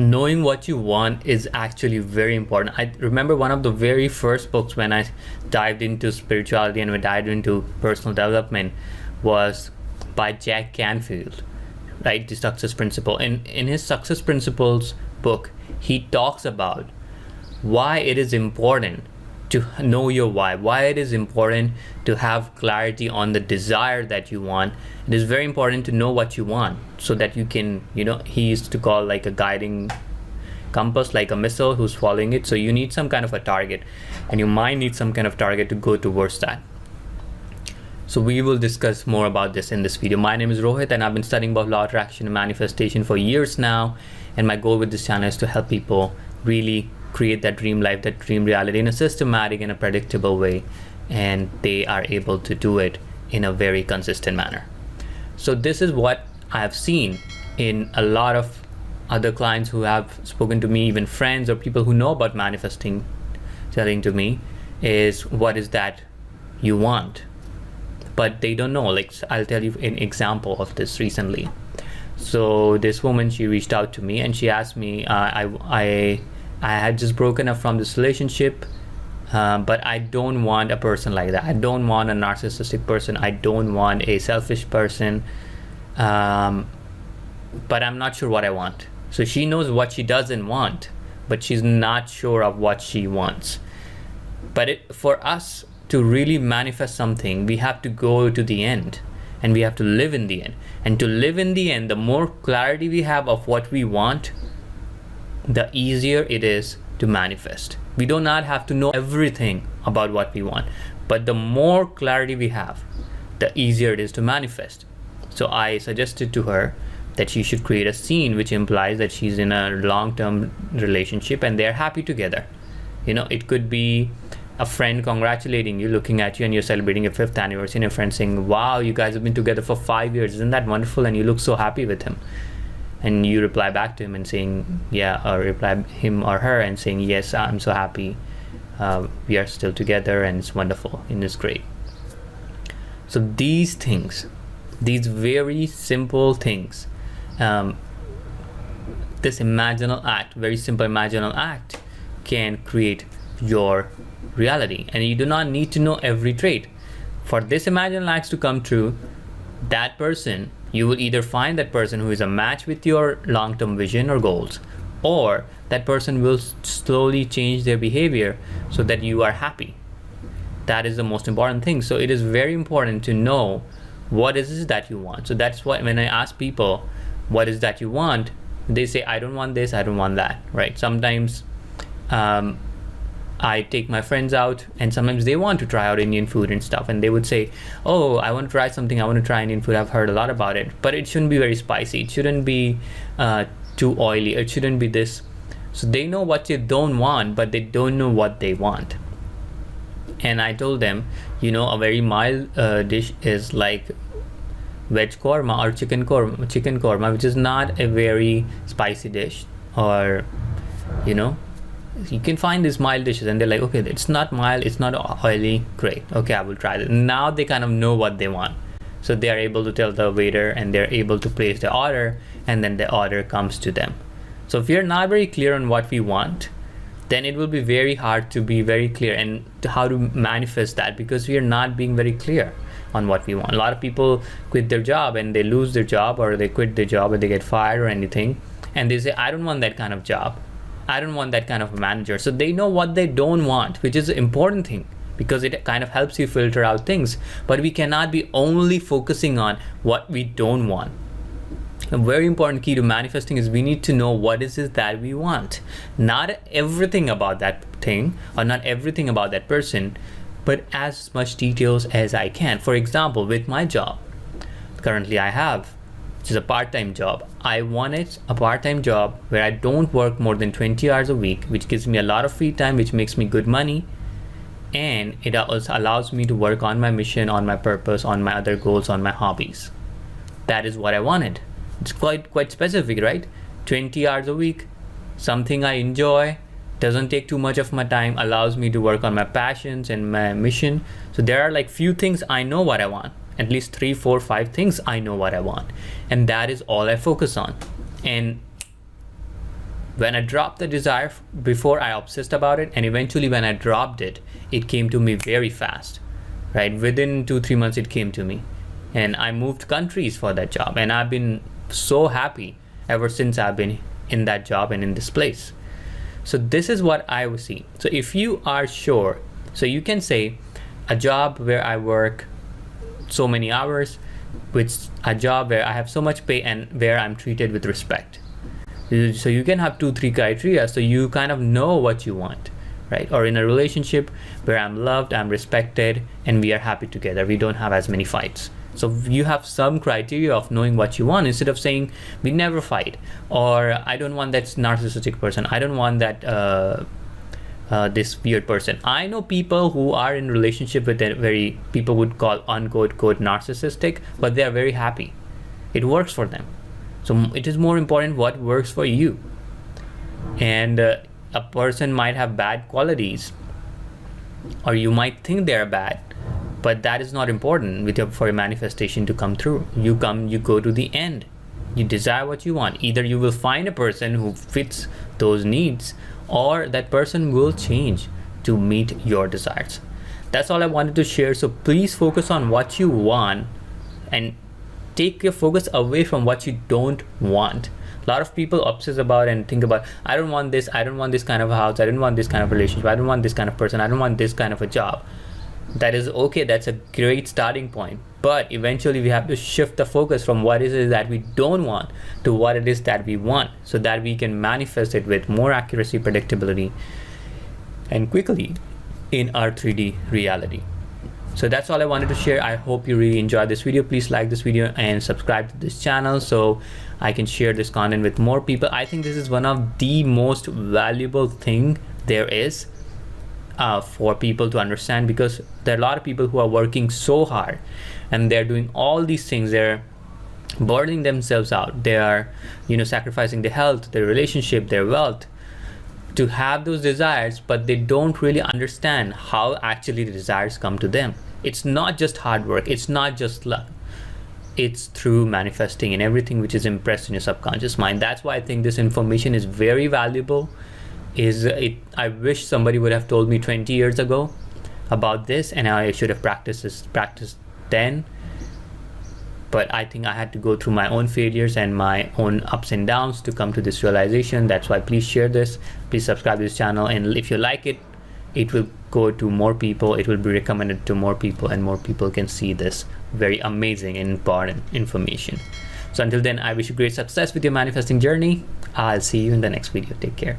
knowing what you want is actually very important. I remember one of the very first books when I dived into spirituality and when I dived into personal development was by Jack Canfield, right? The Success Principle. And in his Success Principles book, he talks about why it is important to know your why it is important to have clarity on the desire that you want. It is very important to know what you want so that you can, he used to call like a guiding compass, like a missile who's following it. So you need some kind of a target, and your mind needs some kind of target to go towards that. So we will discuss more about this in this video. My name is Rohit, and I've been studying about law of attraction and manifestation for years now. And my goal with this channel is to help people really create that dream life, that dream reality in a systematic and a predictable way, and they are able to do it in a very consistent manner. So this is what I have seen in a lot of other clients who have spoken to me, even friends or people who know about manifesting, telling to me is, what is that you want? But they don't know. Like, I'll tell you an example of this recently. So this woman, she reached out to me and she asked me, I had just broken up from this relationship, but I don't want a person like that. I don't want a narcissistic person. I don't want a selfish person, but I'm not sure what I want. So she knows what she doesn't want, but she's not sure of what she wants. But for us to really manifest something, we have to go to the end, and we have to live in the end. And to live in the end, the more clarity we have of what we want, the easier it is to manifest. We do not have to know everything about what we want, but the more clarity we have, the easier it is to manifest. So I suggested to her that she should create a scene which implies that she's in a long-term relationship and they're happy together. It could be a friend congratulating you, looking at you, and you're celebrating your 5th anniversary, and your friend saying, wow, you guys have been together for 5 years, isn't that wonderful, and you look so happy with him. And you reply back to him and saying, yeah, or reply him or her and saying, yes, I'm so happy. We are still together and it's wonderful and it's great. So these things, these very simple things, this imaginal act, very simple imaginal act, can create your reality. And you do not need to know every trait. For this imaginal act to come true, that person, you will either find that person who is a match with your long-term vision or goals, or that person will slowly change their behavior so that you are happy. That is the most important thing. So it is very important to know what is it that you want. So that's why when I ask people, what is that you want? They say, I don't want this, I don't want that, right? Sometimes I take my friends out, and sometimes they want to try out Indian food and stuff, and they would say, oh, I want to try something, I want to try Indian food, I've heard a lot about it, but it shouldn't be very spicy, it shouldn't be too oily, it shouldn't be this. So they know what they don't want, but they don't know what they want. And I told them, a very mild dish is like veg korma or chicken korma, which is not a very spicy dish, or you can find these mild dishes, and they're like, okay, it's not mild, it's not oily, great, okay, I will try it. Now they kind of know what they want, so they are able to tell the waiter, and they're able to place the order, and then the order comes to them. So if you're not very clear on what we want, then it will be very hard to be very clear and how to manifest that, because we are not being very clear on what we want. A lot of people quit their job and they lose their job, or they quit their job or they get fired or anything, and they say, I don't want that kind of job, I don't want that kind of a manager. So they know what they don't want, which is an important thing, because it kind of helps you filter out things. But we cannot be only focusing on what we don't want. A very important key to manifesting is we need to know what is it that we want. Not everything about that thing, or not everything about that person, but as much details as I can. For example, with my job, currently I have, which is a part-time job. I wanted a part-time job where I don't work more than 20 hours a week, which gives me a lot of free time, which makes me good money, and it also allows me to work on my mission, on my purpose, on my other goals, on my hobbies. That is what I wanted. It's quite specific, right? 20 hours a week, something I enjoy, doesn't take too much of my time, allows me to work on my passions and my mission. So there are like few things I know what I want. At least 3, 4, 5 things I know what I want, and that is all I focus on. And When I dropped the desire, before I obsessed about it, and eventually when I dropped it, it came to me very fast, right? Within 2-3 months, it came to me, and I moved countries for that job, and I've been so happy ever since I've been in that job and in this place. So this is what I would see. So if you are sure, so you can say a job where I work so many hours, which a job where I have so much pay and where I'm treated with respect. So you can have 2-3 criteria, so you kind of know what you want, right? Or in a relationship where I'm loved, I'm respected, and we are happy together. We don't have as many fights. So you have some criteria of knowing what you want, instead of saying we never fight, or I don't want that narcissistic person, I don't want that this weird person. I know people who are in relationship with a very, people would call unquote quote narcissistic, but they are very happy. It works for them. So it is more important what works for you. And a person might have bad qualities, or you might think they're bad, but that is not important for your manifestation to come through. You go to the end. You desire what you want. Either you will find a person who fits those needs, or that person will change to meet your desires. That's all I wanted to share. So please focus on what you want and take your focus away from what you don't want. A lot of people obsess about and think about, I don't want this kind of a house, I don't want this kind of relationship, I don't want this kind of person, I don't want this kind of a job. That is okay, that's a great starting point, but eventually we have to shift the focus from what it is that we don't want to what it is that we want, so that we can manifest it with more accuracy, predictability, and quickly in our 3D reality. So that's all I wanted to share. I hope you really enjoyed this video. Please like this video and subscribe to this channel so I can share this content with more people. I think this is one of the most valuable thing there is for people to understand, because there are a lot of people who are working so hard and they're doing all these things. They're burning themselves out. They are, sacrificing their health, their relationship, their wealth to have those desires, but they don't really understand how actually the desires come to them. It's not just hard work, it's not just luck, it's through manifesting and everything which is impressed in your subconscious mind. That's why I think this information is very valuable. I wish somebody would have told me 20 years ago about this, and I should have practiced then. But I think I had to go through my own failures and my own ups and downs to come to this realization. That's why please share this, please subscribe to this channel, and if you like it, it will go to more people, it will be recommended to more people, and more people can see this very amazing and important information. So until then, I wish you great success with your manifesting journey. I'll see you in the next video. Take care.